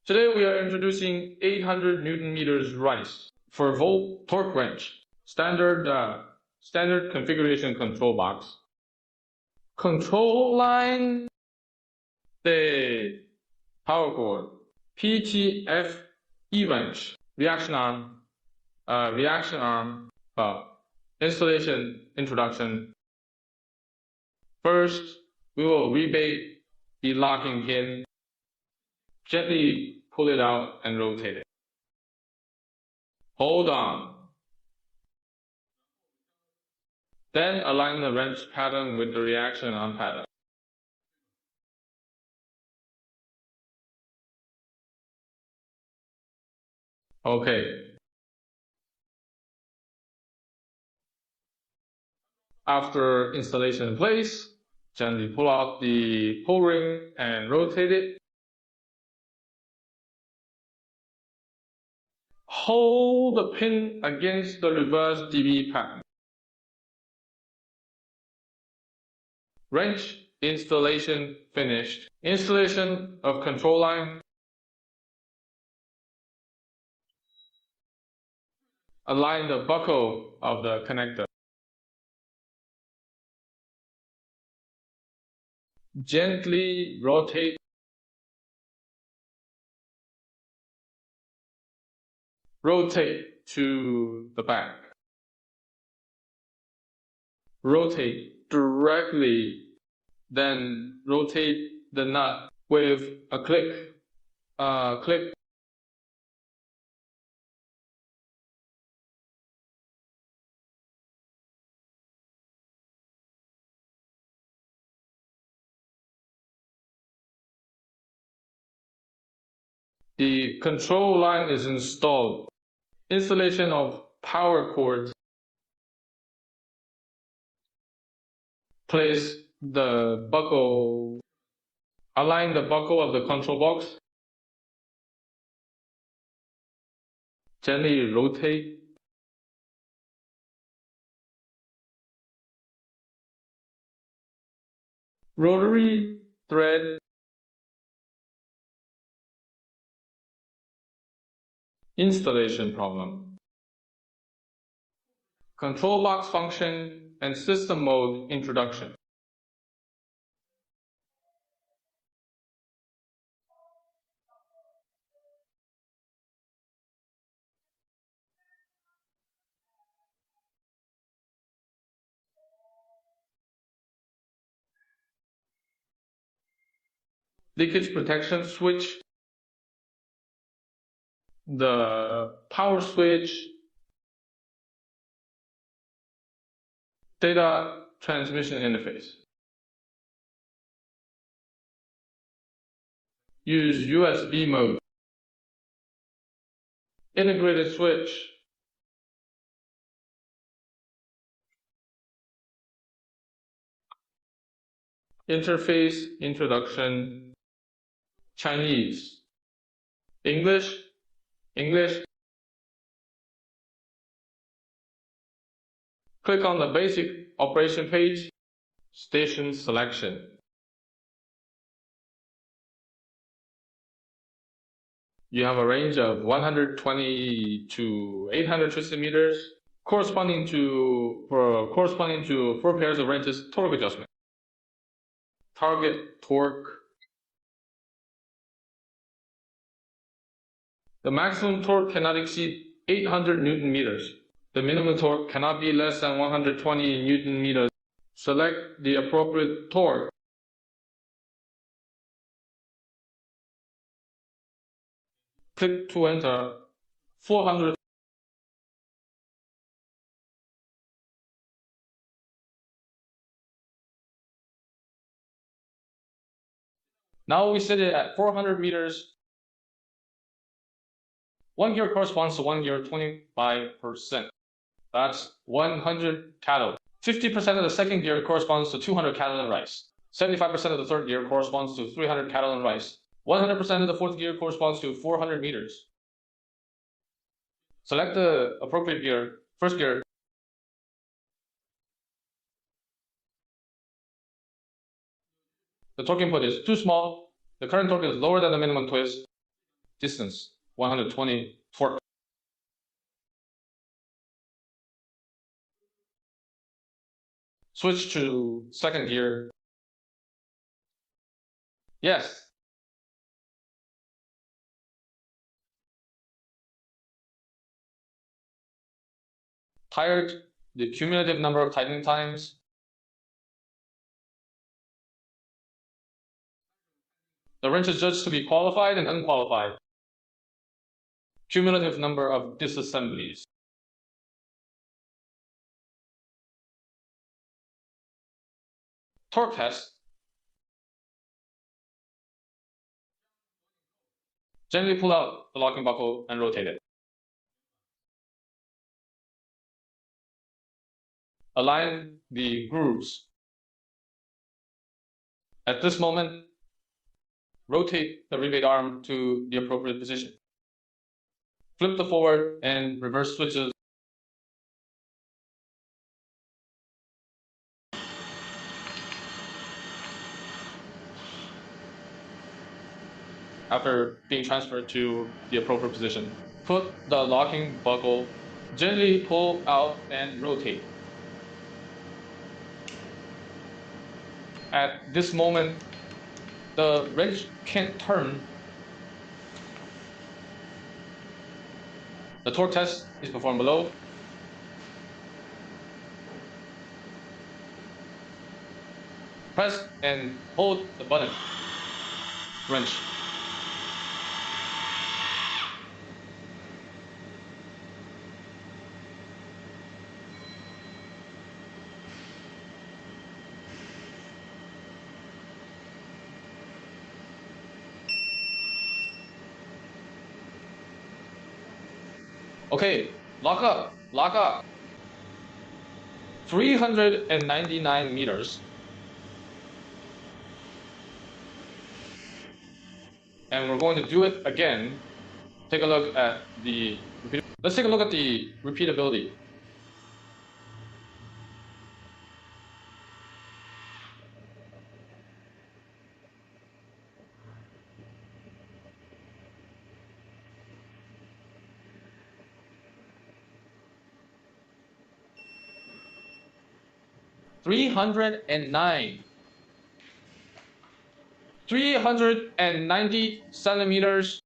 Today we are introducing 800 Newton meters rice for volt torque wrench, standard configuration control box. Control line, the power cord, PTF E-wrench, reaction arm, installation introduction. First, we will rebate the locking pin. Gently pull it out and rotate it. Hold on. Then align the wrench pattern with the reaction arm pattern. Okay. After installation in place, gently pull out the pull ring and rotate it. Hold the pin against the reverse DB pattern. Wrench installation finished. Installation of control line. Align the buckle of the connector. Gently rotate. Rotate to the back. Rotate directly, then rotate the nut with a click. The control line is installed. Installation of power cord. Place the buckle. Align the buckle of the control box. Gently rotate. Rotary thread. Installation problem. Control box function and system mode introduction. Leakage protection switch. The power switch. Data transmission interface. Use USB mode. Integrated switch. Interface introduction. Chinese. English. Click on the basic operation page. Station selection. You have a range of 120 to 800 twisted meters, corresponding to 4 pairs of wrenches torque adjustment. Target torque. The maximum torque cannot exceed 800 Newton meters. The minimum torque cannot be less than 120 Newton meters. Select the appropriate torque. Click to enter 400. Now we set it at 400 meters. One gear corresponds to one gear 25%. That's 100 cattle. 50% of the second gear corresponds to 200 cattle and rice. 75% of the third gear corresponds to 300 cattle and rice. 100% of the fourth gear corresponds to 400 meters. Select the appropriate gear, first gear. The torque input is too small. The current torque is lower than the minimum twist. distance, 120 torque. Switch to second gear. Yes. Tired, the cumulative number of tightening times. The wrench is judged to be qualified and unqualified. Cumulative number of disassemblies. Torque test. Gently pull out the locking buckle and rotate it. Align the grooves. At this moment, rotate the rebate arm to the appropriate position. Flip the forward and reverse switches. After being transferred to the appropriate position, put the locking buckle, gently pull out and rotate. At this moment, the wrench can't turn. The torque test is performed below. Press and hold the button. Wrench. Okay, lock up, lock up. 399 meters. And we're going to do it again. Take a look at the, let's take a look at the repeatability. (309). 390 centimeters